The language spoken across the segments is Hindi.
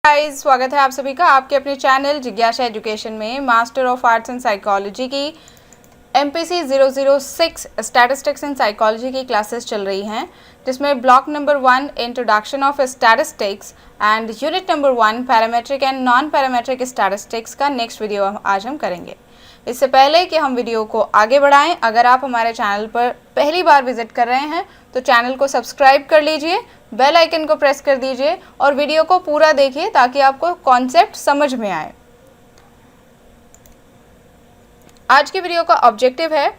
गाइस, स्वागत है आप सभी का आपके अपने चैनल जिज्ञासा एजुकेशन में। Master of arts and psychology की MPC 006 स्टैटिस्टिक्स एंड साइकोलॉजी की क्लासेस चल रही हैं, जिसमें block number 1 introduction of statistics and unit number 1 parametric and non parametric statistics का नेक्स्ट वीडियो आज हम करेंगे। इससे पहले कि हम वीडियो को आगे बढ़ाएं, अगर आप हमारे चैनल पर पहली बार विजिट कर रहे हैं तो चैनल को सब्सक्राइब कर लीजिए, बेल आइकन को प्रेस कर दीजिए और वीडियो को पूरा देखिए ताकि आपको कॉन्सेप्ट समझ में आए। आज की वीडियो का ऑब्जेक्टिव है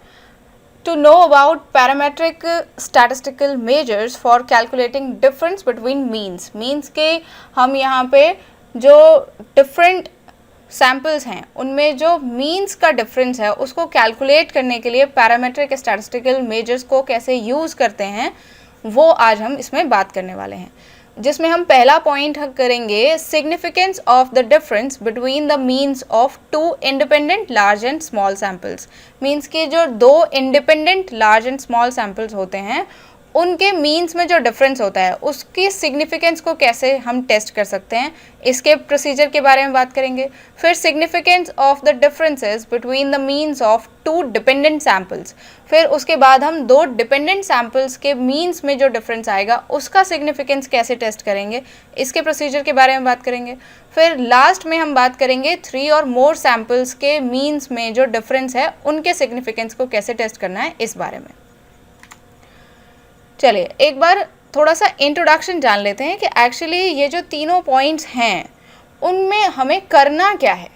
to know about parametric statistical measures for calculating difference between means. Means के हम यहाँ पे जो डिफरेंट सैम्पल्स हैं उनमें जो मीन्स का डिफरेंस है उसको कैलकुलेट करने के लिए पैरामेट्रिक स्टैटिस्टिकल मेजर्स को कैसे यूज़ करते हैं वो आज हम इसमें बात करने वाले हैं, जिसमें हम पहला पॉइंट करेंगे significance of the difference between the means of two independent large and small samples. Means के जो दो independent large and small samples होते हैं उनके मीन्स में जो डिफरेंस होता है उसकी सिग्निफिकेंस को कैसे हम टेस्ट कर सकते हैं, इसके प्रोसीजर के बारे में बात करेंगे। फिर significance of the differences between the means of two dependent samples. फिर उसके बाद हम दो डिपेंडेंट सैम्पल्स के मीन्स में जो डिफरेंस आएगा उसका सिग्निफिकेंस कैसे टेस्ट करेंगे, इसके प्रोसीजर के बारे में बात करेंगे। फिर लास्ट में हम बात करेंगे 3 और मोर सैम्पल्स के मीन्स में जो डिफरेंस है उनके सिग्निफिकेंस को कैसे टेस्ट करना है इस बारे में। चलिए एक बार थोड़ा सा इंट्रोडक्शन जान लेते हैं कि एक्चुअली ये जो तीनों पॉइंट्स हैं उनमें हमें करना क्या है।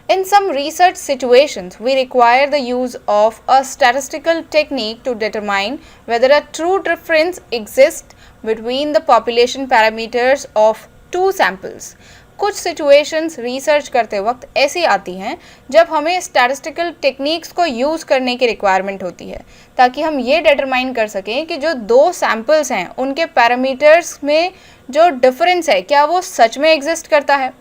In some research situations, we require the use of a statistical technique to determine whether a true difference exists between the population parameters of two samples. कुछ सिचुएशंस रिसर्च करते वक्त ऐसी आती हैं जब हमें स्टैटिस्टिकल टेक्निक्स को यूज़ करने की रिक्वायरमेंट होती है ताकि हम ये डिटरमाइन कर सकें कि जो दो सैम्पल्स हैं उनके पैरामीटर्स में जो डिफरेंस है क्या वो सच में एग्जिस्ट करता है।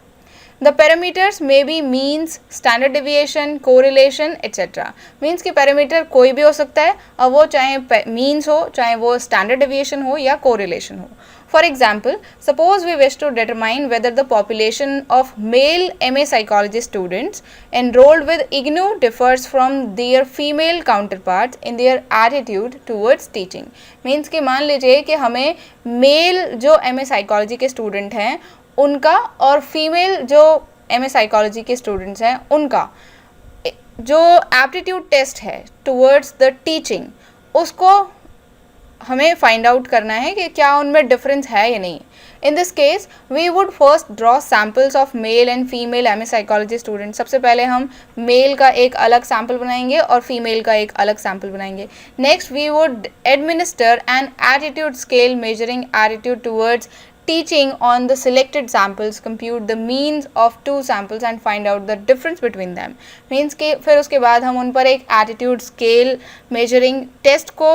The parameters may be means, standard deviation, correlation, etc. Means कि पैरामीटर कोई भी हो सकता है, अब वो चाहे means हो, चाहे वो standard deviation हो या correlation हो। For example, suppose we wish to determine whether the population of male MA psychology students enrolled with IGNOU differs from their female counterparts in their attitude towards teaching. Means कि मान लीजिए कि हमें male जो MA psychology के student हैं उनका और फीमेल जो MA साइकोलॉजी के स्टूडेंट्स हैं उनका जो एप्टीट्यूड टेस्ट है टुवर्ड्स द टीचिंग उसको हमें फाइंड आउट करना है कि क्या उनमें डिफरेंस है या नहीं। In this case we would first draw samples of male and female MA psychology student. सबसे पहले हम मेल का एक अलग सैम्पल बनाएंगे और फीमेल का एक अलग सैम्पल बनाएंगे। Next we would administer an attitude scale measuring attitude towards teaching on the selected samples, compute the means of two samples and find out the difference between them. Means कि फिर उसके बाद हम उन पर एक attitude scale measuring test को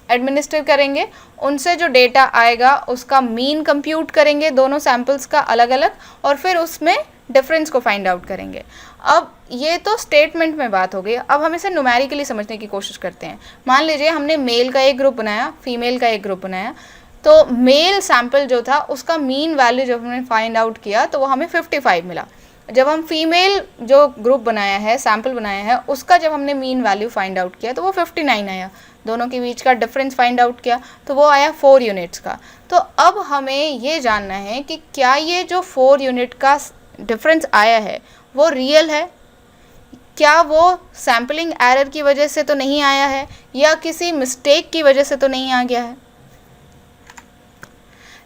administer करेंगे, उनसे जो डेटा आएगा उसका मीन कंप्यूट करेंगे दोनों सैम्पल्स का अलग अलग और फिर उसमें डिफरेंस को फाइंड आउट करेंगे। अब ये तो स्टेटमेंट में बात हो गई, अब हम इसे न्यूमेरिकली समझने की कोशिश करते हैं। मान लीजिए हमने मेल का एक ग्रुप बनाया, फीमेल का एक ग्रुप बनाया, तो मेल सैम्पल जो था उसका मीन वैल्यू जब हमने फाइंड आउट किया तो वो हमें 55 मिला। जब हम फीमेल जो ग्रुप बनाया है, सैम्पल बनाया है, उसका जब हमने मीन वैल्यू फाइंड आउट किया तो वो 59 आया। दोनों के बीच का डिफरेंस फाइंड आउट किया तो वो आया 4 यूनिट्स का। तो अब हमें ये जानना है कि क्या ये जो 4 यूनिट का डिफरेंस आया है वो रियल है, क्या वो सैम्पलिंग एरर की वजह से तो नहीं आया है या किसी मिस्टेक की वजह से तो नहीं आ गया है।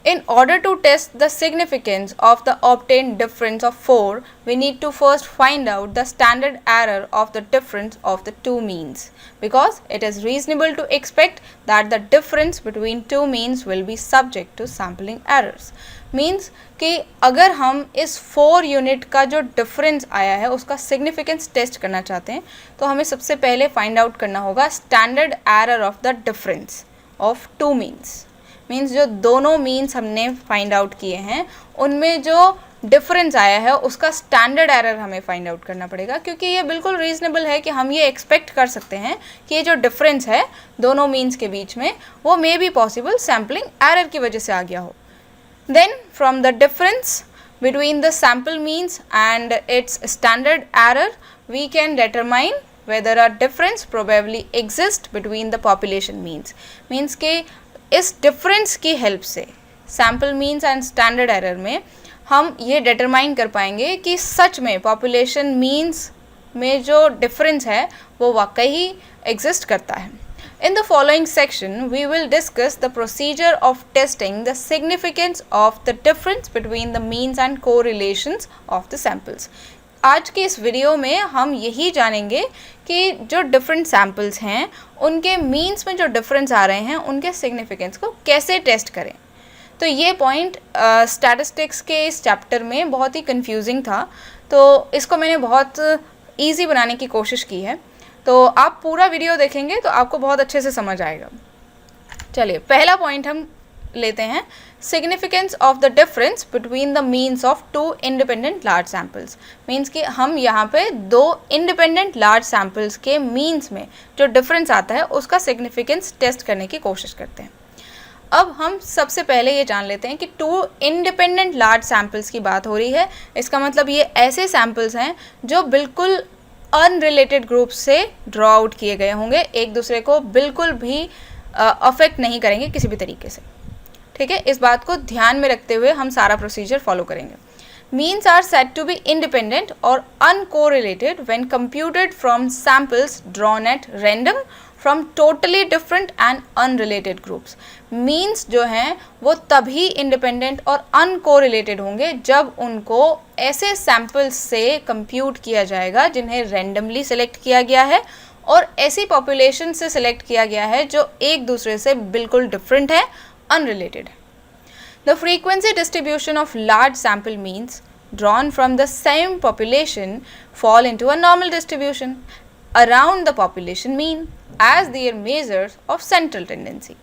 In order to test the significance of the obtained difference of 4, we need to first find out the standard error of the difference of the two means, because it is reasonable to expect that the difference between two means will be subject to sampling errors. Means कि अगर हम इस 4 यूनिट का जो डिफरेंस आया है उसका सिग्निफिकेंस टेस्ट करना चाहते हैं तो हमें सबसे पहले फाइंड आउट करना होगा standard error of the difference of two means. Means जो दोनों मीन्स हमने फाइंड आउट किए हैं उनमें जो डिफरेंस आया है उसका स्टैंडर्ड एरर हमें फाइंड आउट करना पड़ेगा, क्योंकि ये बिल्कुल रीजनेबल है कि हम ये एक्सपेक्ट कर सकते हैं कि ये जो डिफरेंस है दोनों मीन्स के बीच में वो may be possible sampling error की वजह से आ गया हो। Then from the difference between the sample means and its standard error, we can determine whether a difference probably exists between the population means. Means के इस difference की help से sample means and standard error में हम ये determine कर पाएंगे कि सच में population means में जो difference है वो वाकई ही exist करता है. In the following section, we will discuss the procedure of testing the significance of the difference between the means and correlations of the samples. आज के इस वीडियो में हम यही जानेंगे कि जो डिफरेंट सैम्पल्स हैं उनके मीन्स में जो डिफरेंस आ रहे हैं उनके सिग्निफिकेंस को कैसे टेस्ट करें. तो ये पॉइंट स्टैटिस्टिक्स के इस चैप्टर में बहुत ही कंफ्यूजिंग था, तो इसको मैंने बहुत ईजी बनाने की कोशिश की है. तो आप पूरा वीडियो देखेंगे तो आपको बहुत अच्छे से समझ आएगा. चलिए पहला पॉइंट हम लेते हैं, significance of the difference between the means of two independent large samples. Means कि हम यहाँ पे दो इंडिपेंडेंट लार्ज सैम्पल्स के मीन्स में जो डिफरेंस आता है उसका सिग्निफिकेंस टेस्ट करने की कोशिश करते हैं. अब हम सबसे पहले ये जान लेते हैं कि टू इंडिपेंडेंट लार्ज सैम्पल्स की बात हो रही है. इसका मतलब ये ऐसे सैम्पल्स हैं जो बिल्कुल अनरिलेटेड ग्रुप से ड्रॉ आउट किए गए होंगे, एक दूसरे को बिल्कुल भी अफेक्ट नहीं करेंगे किसी भी तरीके से. ठीक है, इस बात को ध्यान में रखते हुए हम सारा प्रोसीजर फॉलो करेंगे. Means are said to be independent और uncorrelated when computed from samples drawn at random from totally different and unrelated groups. Means जो हैं वो तभी इंडिपेंडेंट और अनकोरिलेटेड होंगे जब उनको ऐसे सैम्पल्स से कंप्यूट किया जाएगा जिन्हें रैंडमली सेलेक्ट किया गया है और ऐसी पॉपुलेशन से सेलेक्ट किया गया है जो एक दूसरे से बिल्कुल डिफरेंट है, अनरिलेटेड है. The frequency distribution of large sample means drawn from the same population fall into a normal distribution around the population mean as their measures of central tendency.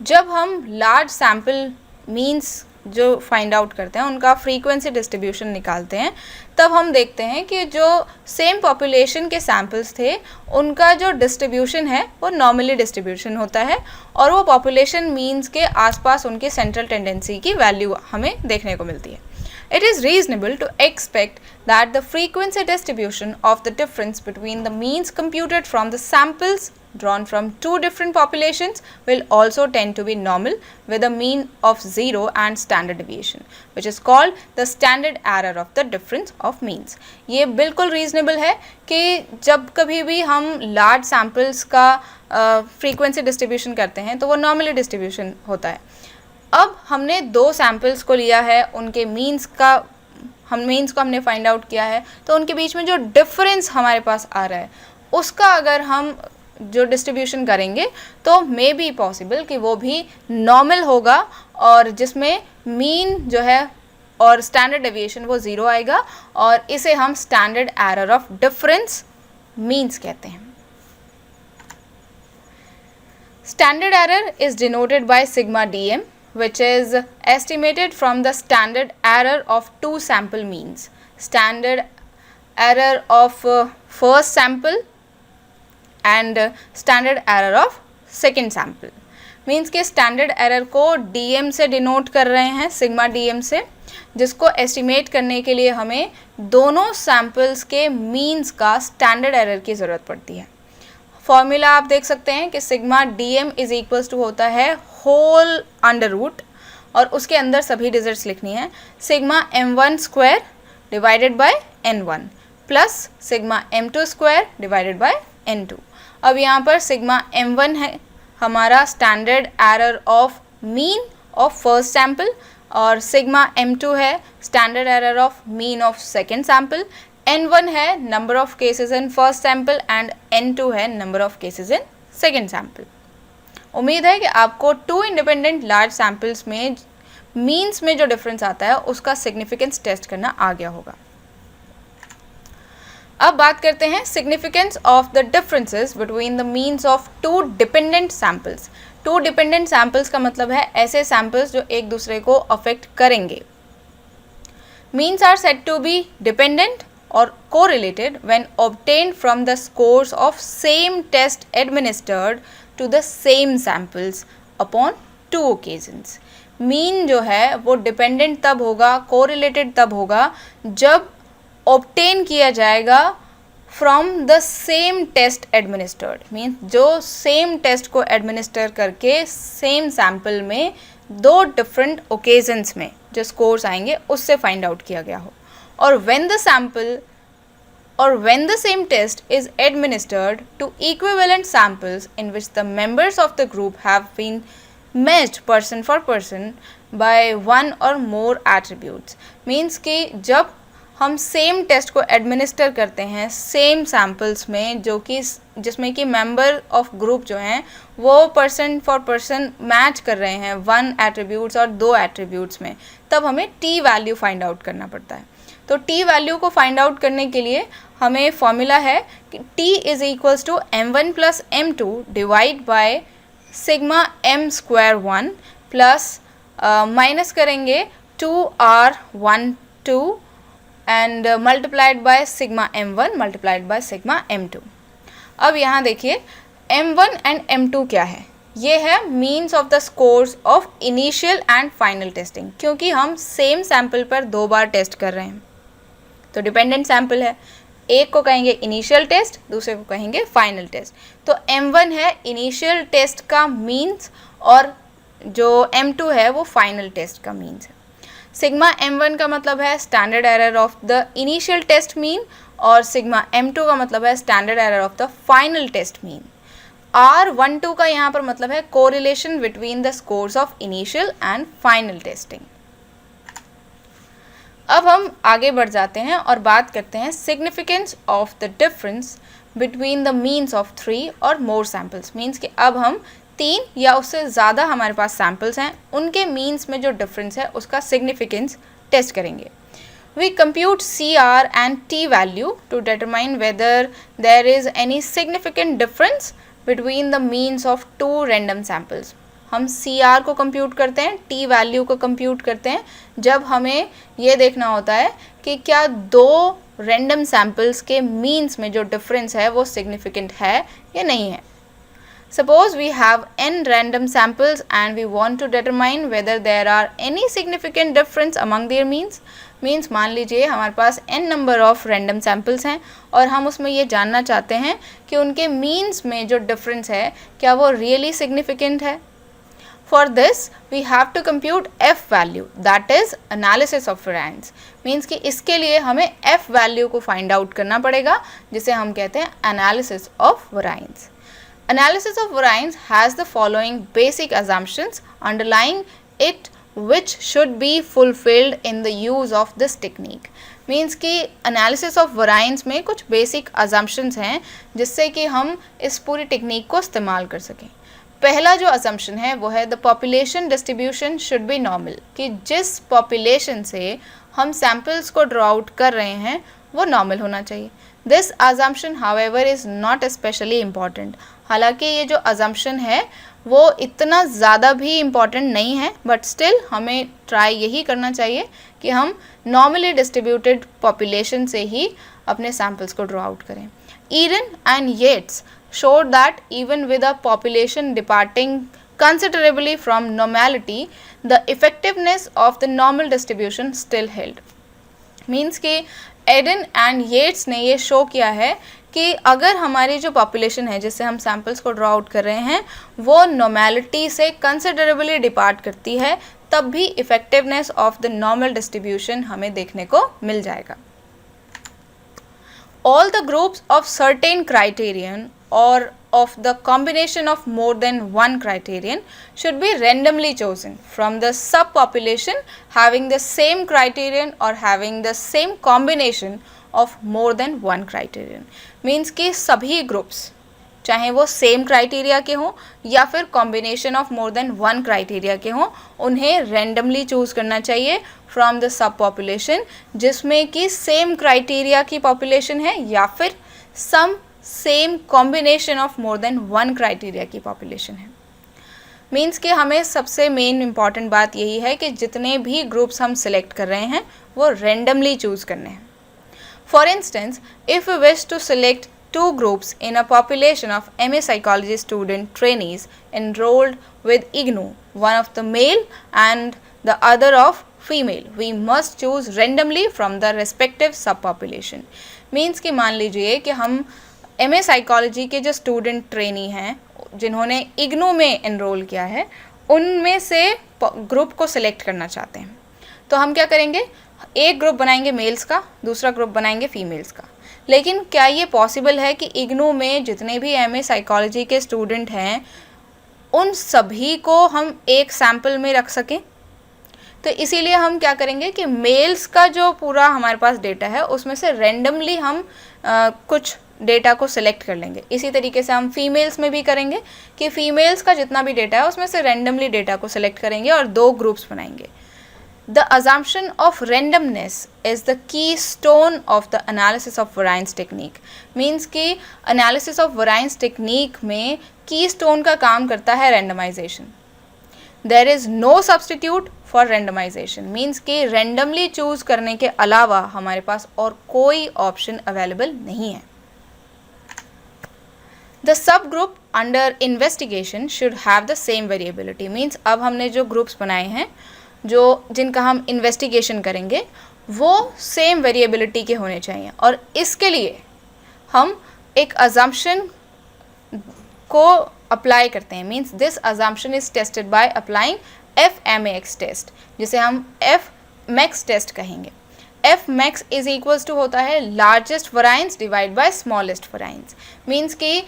जब हम large sample means जो फाइंड आउट करते हैं उनका फ्रीक्वेंसी डिस्ट्रीब्यूशन निकालते हैं, तब हम देखते हैं कि जो सेम पॉपुलेशन के सैम्पल्स थे उनका जो डिस्ट्रीब्यूशन है वो नॉर्मली डिस्ट्रीब्यूशन होता है और वो पॉपुलेशन मीन्स के आसपास उनकी सेंट्रल टेंडेंसी की वैल्यू हमें देखने को मिलती है. It is reasonable to expect that the frequency distribution of the difference between the means computed from the samples drawn from two different populations will also tend to be normal with a mean of 0 and standard deviation, which is called the standard error of the difference of means. ये बिल्कुल reasonable है कि जब कभी भी हम large samples का frequency distribution करते हैं तो वो normally distribution होता है. अब हमने दो सैम्पल्स को लिया है, उनके मीन्स को हमने फाइंड आउट किया है, तो उनके बीच में जो डिफरेंस हमारे पास आ रहा है उसका अगर हम जो डिस्ट्रीब्यूशन करेंगे तो मे बी पॉसिबल कि वो भी नॉर्मल होगा और जिसमें मीन जो है और स्टैंडर्ड डेविएशन वो 0 आएगा और इसे हम standard error of difference means कहते हैं. Standard error is denoted by sigma DM which is estimated from the standard error of two sample means. Standard error of first sample and standard error of second sample. Means कि standard error को DM से denote कर रहे हैं, sigma DM से, जिसको estimate करने के लिए हमें दोनों samples के means का standard error की ज़रूरत पड़ती है. फॉर्मूला आप देख सकते हैं कि sigma DM is equals to होता है होल अंडर रूट और उसके अंदर सभी डिजिट्स लिखनी है. Sigma M1 square divided by N1 plus sigma M2 square divided by N2. अब यहाँ पर सिग्मा M1 है हमारा standard error of mean of first sample और सिग्मा M2 है standard error of mean of second sample. N1 है number of cases in first sample and N2 है number of cases in second sample. उम्मीद है कि आपको टू इंडिपेंडेंट लार्ज सैम्पल्स में मीन्स में जो डिफरेंस आता है उसका सिग्निफिकेंस टेस्ट करना आ गया होगा. अब बात करते हैं significance of the differences between the means of two dependent samples. Two dependent samples का मतलब है ऐसे सैम्पल्स जो एक दूसरे को अफेक्ट करेंगे. Means are said to be dependent or correlated when obtained from the scores of same test administered to the same samples upon two occasions. Mean जो है वो डिपेंडेंट तब होगा, कोरिलेटेड तब होगा जब ऑब्टेन किया जाएगा from the same test administered. Means जो सेम टेस्ट को एडमिनिस्टर करके सेम सैम्पल में दो डिफरेंट ओकेजन्स में जो स्कोर्स आएंगे उससे फाइंड आउट किया गया हो। और when the same test is administered to equivalent samples in which the members of the group have been matched person for person by one or more attributes। Means कि जब हम सेम टेस्ट को एडमिनिस्टर करते हैं सेम सैम्पल्स में जो कि जिसमें कि मेंबर ऑफ ग्रुप जो हैं वो पर्सन फॉर पर्सन मैच कर रहे हैं वन एट्रीब्यूट्स और दो एट्रीब्यूट्स में, तब हमें टी वैल्यू फाइंड आउट करना पड़ता है। तो टी वैल्यू को फाइंड आउट करने के लिए हमें फॉर्मूला है कि t is equals to m1 plus m2 divide by sigma m square 1 plus minus करेंगे 2r12 and multiplied by sigma m1 multiplied by sigma m2। अब यहाँ देखिए m1 एंड m2 क्या है, ये है means of the scores of initial and final testing, क्योंकि हम सेम सैम्पल पर दो बार टेस्ट कर रहे हैं तो डिपेंडेंट सैम्पल है, एक को कहेंगे इनिशियल टेस्ट, दूसरे को कहेंगे फाइनल टेस्ट। तो m1 है इनिशियल टेस्ट का मीन्स और जो m2 है वो फाइनल टेस्ट का मीन्स है। सिग्मा m1 का मतलब है standard error of the initial test mean और सिग्मा m2 का मतलब है standard error of the final test mean. r12 का यहाँ पर मतलब है correlation between the scores of initial and final testing. अब हम आगे बढ़ जाते हैं और बात करते हैं significance of the difference between the means of 3 और मोर सैम्पल्स। मीन्स कि अब हम 3 या उससे ज़्यादा हमारे पास सैम्पल्स हैं, उनके मीन्स में जो डिफरेंस है उसका सिग्निफिकेंस टेस्ट करेंगे। We compute CR and T value to determine whether there is any significant difference between the means of two random samples। हम CR को कंप्यूट करते हैं, T वैल्यू को कंप्यूट करते हैं जब हमें ये देखना होता है कि क्या दो रैंडम सैम्पल्स के मीन्स में जो डिफरेंस है वो सिग्निफिकेंट है या नहीं है। Suppose we have n random samples and we want to determine whether there are any significant difference among their means। Means मान लीजिए हमारे पास n number of random samples हैं और हम उसमें ये जानना चाहते हैं कि उनके मीन्स में जो डिफरेंस है क्या वो रियली सिग्निफिकेंट है। For this we have to compute f value that is analysis of variance. Means कि इसके लिए हमें f वैल्यू को फाइंड आउट करना पड़ेगा जिसे हम कहते हैं analysis of variance. Analysis of variance has the following basic assumptions underlying it which should be fulfilled in the use of this technique। Means कि analysis of variance में कुछ basic assumptions हैं जिससे कि हम इस पूरी टेक्निक को इस्तेमाल कर सकें। पहला जो assumption है वो है the population distribution should be normal, कि जिस population से हम samples को draw out कर रहे हैं वो normal होना चाहिए। This assumption however is not especially important। हालांकि ये जो assumption है वो इतना ज़्यादा भी इम्पॉर्टेंट नहीं है, बट स्टिल हमें ट्राई यही करना चाहिए कि हम नॉर्मली डिस्ट्रीब्यूटेड पॉपुलेशन से ही अपने सैम्पल्स को ड्रॉ आउट करें। Erin and Yates showed that even with a population departing considerably from normality, the effectiveness of the normal distribution still held। Means कि एडन एंड येट्स ने ये शो किया है कि अगर हमारी जो पॉपुलेशन है जिससे हम सैम्पल्स को ड्रॉ आउट कर रहे हैं वो नॉर्मेलिटी से कंसिडरेबली डिपार्ट करती है, तब भी effectiveness of the normal distribution हमें देखने को मिल जाएगा। All the groups of certain criterion or of the combination of more than one criterion should be randomly chosen from the subpopulation having the same criterion or having the same combination of more than one criterion। Means कि सभी groups चाहे वो सेम क्राइटेरिया के हों या फिर combination of more than one criteria के हों, उन्हें रैंडमली चूज़ करना चाहिए फ्रॉम द सब पॉपुलेशन जिसमें कि सेम क्राइटेरिया की पॉपुलेशन है या फिर some same combination of more than one criteria की पॉपुलेशन है। मीन्स कि हमें सबसे मेन इम्पॉर्टेंट बात यही है कि जितने भी ग्रुप्स हम सिलेक्ट कर रहे हैं वो रैंडमली चूज़ करने हैं। For instance if we wish to select two groups in a population of MA psychology student trainees enrolled with IGNOU, one of the male and the other of female. We must choose randomly from the respective subpopulation. Means कि मान लीजिए कि हम MA साइकोलॉजी के जो स्टूडेंट ट्रेनी हैं जिन्होंने इग्नू में एनरोल किया है, उनमें से ग्रुप को सिलेक्ट करना चाहते हैं, तो हम क्या करेंगे, एक ग्रुप बनाएंगे मेल्स का, दूसरा ग्रुप बनाएंगे फीमेल्स का। लेकिन क्या ये पॉसिबल है कि इग्नू में जितने भी MA साइकोलॉजी के स्टूडेंट हैं उन सभी को हम एक सैम्पल में रख सकें? तो इसीलिए हम क्या करेंगे कि मेल्स का जो पूरा हमारे पास डेटा है उसमें से रेंडमली हम कुछ डेटा को सिलेक्ट कर लेंगे। इसी तरीके से हम फीमेल्स में भी करेंगे कि फीमेल्स का जितना भी डेटा है उसमें से रेंडमली डेटा को सिलेक्ट करेंगे और दो ग्रुप्स बनाएंगे। The assumption of randomness is the keystone of the analysis of variance technique. Means कि analysis of variance technique में keystone का काम करता है randomization. There is no substitute for randomization. Means कि randomly choose करने के अलावा हमारे पास और कोई option available नहीं है। The subgroup under investigation should have the same variability. Means अब हमने जो groups बनाए हैं जो जिनका हम इन्वेस्टिगेशन करेंगे वो सेम वेरिएबिलिटी के होने चाहिए, और इसके लिए हम एक अजम्पशन को अप्लाई करते हैं। Means this assumption is tested by applying FMAX test, जिसे हम FMAX टेस्ट कहेंगे। FMAX इज इक्वल्स टू होता है largest variance divide by smallest variance. Means कि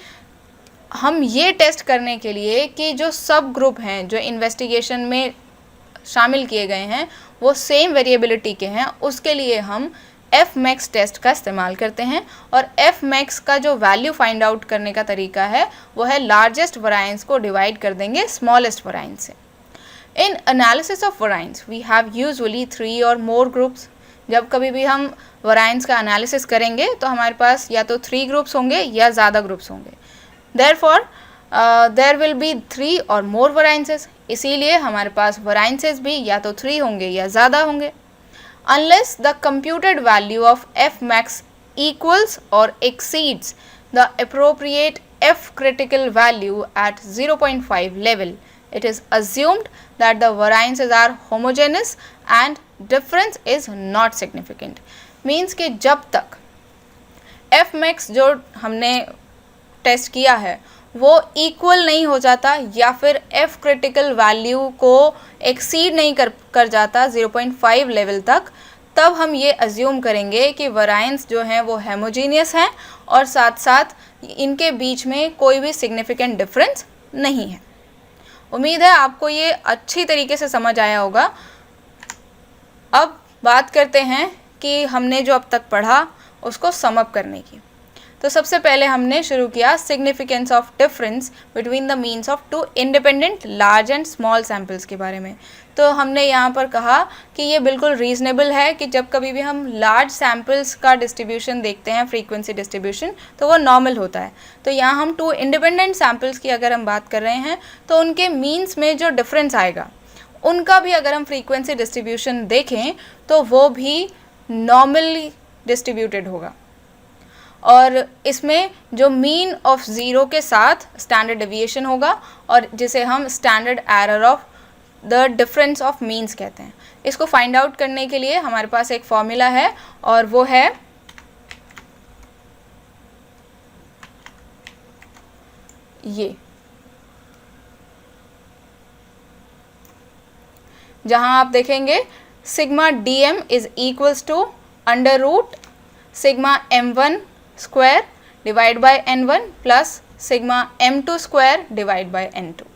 हम ये टेस्ट करने के लिए कि जो सब ग्रुप हैं जो इन्वेस्टिगेशन में शामिल किए गए हैं वो सेम वेरिएबिलिटी के हैं, उसके लिए हम FMAX टेस्ट का इस्तेमाल करते हैं। और FMAX का जो वैल्यू फाइंड आउट करने का तरीका है वो है लार्जेस्ट वराइंस को डिवाइड कर देंगे स्मॉलेस्ट वराइंस से। In analysis of variance we have usually 3 और मोर ग्रुप्स। जब कभी भी हम वराइंस का एनालिसिस करेंगे तो हमारे पास या तो 3 ग्रुप्स होंगे या ज़्यादा ग्रुप्स होंगे। देयरफॉर देयर विल बी 3 और मोर वराइंसेस, इसीलिए हमारे पास वराइंसेस भी या तो 3 होंगे या ज़्यादा होंगे। Unless the computed value of FMAX equals और exceeds the appropriate F critical value at 0.5 level, it is assumed that the variances are homogeneous and difference is not significant. Means कि जब तक FMAX जो हमने टेस्ट किया है वो इक्वल नहीं हो जाता या फिर F क्रिटिकल वैल्यू को एक्सीड नहीं कर जाता 0.5 लेवल तक, तब हम ये अज्यूम करेंगे कि वराइंस जो हैं वो हेमोजीनियस हैं और साथ साथ इनके बीच में कोई भी सिग्निफिकेंट डिफरेंस नहीं है। उम्मीद है आपको ये अच्छी तरीके से समझ आया होगा। अब बात करते हैं कि हमने जो अब तक पढ़ा उसको सम अप करने की। तो सबसे पहले हमने शुरू किया significance of difference between the means of 2 independent large and small samples के बारे में। तो हमने यहाँ पर कहा कि ये बिल्कुल रीज़नेबल है कि जब कभी भी हम लार्ज सैम्पल्स का डिस्ट्रीब्यूशन देखते हैं, फ्रीक्वेंसी डिस्ट्रीब्यूशन, तो वो नॉर्मल होता है। तो यहाँ हम 2 इंडिपेंडेंट सैम्पल्स की अगर हम बात कर रहे हैं तो उनके मीन्स में जो डिफरेंस आएगा उनका भी अगर हम फ्रीक्वेंसी डिस्ट्रीब्यूशन देखें तो वो भी नॉर्मली डिस्ट्रीब्यूटेड होगा, और इसमें जो मीन ऑफ 0 के साथ स्टैंडर्ड डेविएशन होगा और जिसे हम standard error of the difference of means कहते हैं। इसको फाइंड आउट करने के लिए हमारे पास एक फॉर्मूला है और वो है ये, जहां आप देखेंगे sigma DM is equals to under root sigma M1 square divide by N1 plus sigma M2 square divide by N2।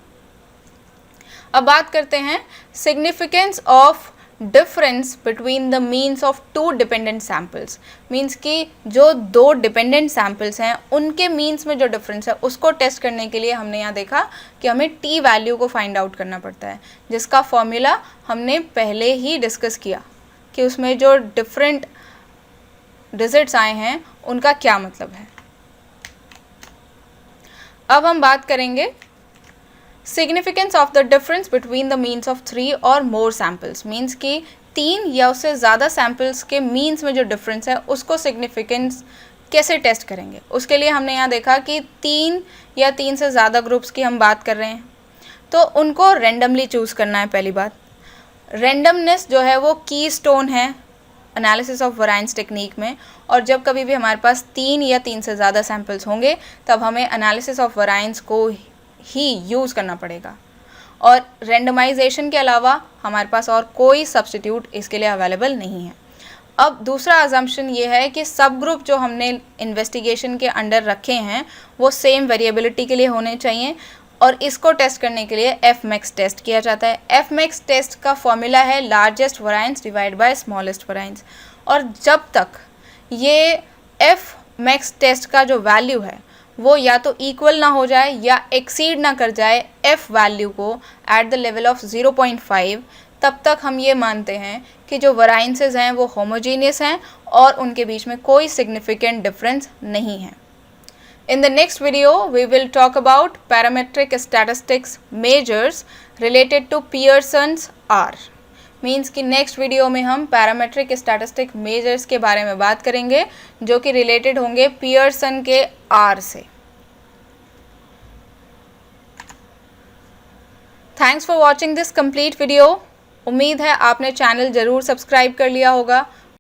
अब बात करते हैं significance of difference between the means of 2 dependent samples. Means कि जो 2 डिपेंडेंट सैम्पल्स हैं उनके मीन्स में जो डिफरेंस है उसको टेस्ट करने के लिए हमने यहाँ देखा कि हमें T वैल्यू को फाइंड आउट करना पड़ता है, जिसका फॉर्मूला हमने पहले ही डिस्कस किया कि उसमें जो डिफरेंट डिजिट्स आए हैं उनका क्या मतलब है। अब हम बात करेंगे significance of the difference between the means of 3 और मोर सैम्पल्स। मीन्स कि 3 या उससे ज़्यादा सैम्पल्स के मीन्स में जो डिफरेंस है उसको सिग्निफिकेंस कैसे टेस्ट करेंगे। उसके लिए हमने यहाँ देखा कि 3 या 3 से ज़्यादा ग्रुप्स की हम बात कर रहे हैं, तो उनको रेंडमली चूज़ करना है। पहली बात, रेंडमनेस जो है वो की स्टोन है एनालिसिस ऑफ वेरिएंस टेक्निक में, और जब कभी भी हमारे पास 3 या 3 से ज़्यादा सैम्पल्स होंगे तब हमें एनालिसिस ऑफ वेरिएंस को ही यूज़ करना पड़ेगा। और रेंडमाइजेशन के अलावा हमारे पास और कोई सब्स्टिट्यूट इसके लिए अवेलेबल नहीं है। अब दूसरा अजम्पशन ये है कि सब ग्रुप जो हमने इन्वेस्टिगेशन के अंडर रखे हैं वो सेम वेरिएबिलिटी के लिए होने चाहिए, और इसको टेस्ट करने के लिए एफ मैक्स टेस्ट किया जाता है। एफ मैक्स टेस्ट का फॉर्मूला है largest variance divide by smallest variance, और जब तक ये एफ मैक्स टेस्ट का जो वैल्यू है वो या तो इक्वल ना हो जाए या एक्सीड ना कर जाए एफ वैल्यू को एट द लेवल ऑफ 0.5, तब तक हम ये मानते हैं कि जो वेरिएंसेस हैं वो होमोजीनियस हैं और उनके बीच में कोई सिग्निफिकेंट डिफरेंस नहीं है। In the next video, we will talk about parametric statistics measures related to Pearson's R. Means कि नेक्स्ट वीडियो में हम पैरामेट्रिक स्टैटिस्टिक मेजर्स के बारे में बात करेंगे जो कि रिलेटेड होंगे पियर्सन के आर से। Thanks for watching this complete video. उम्मीद है आपने चैनल ज़रूर सब्सक्राइब कर लिया होगा।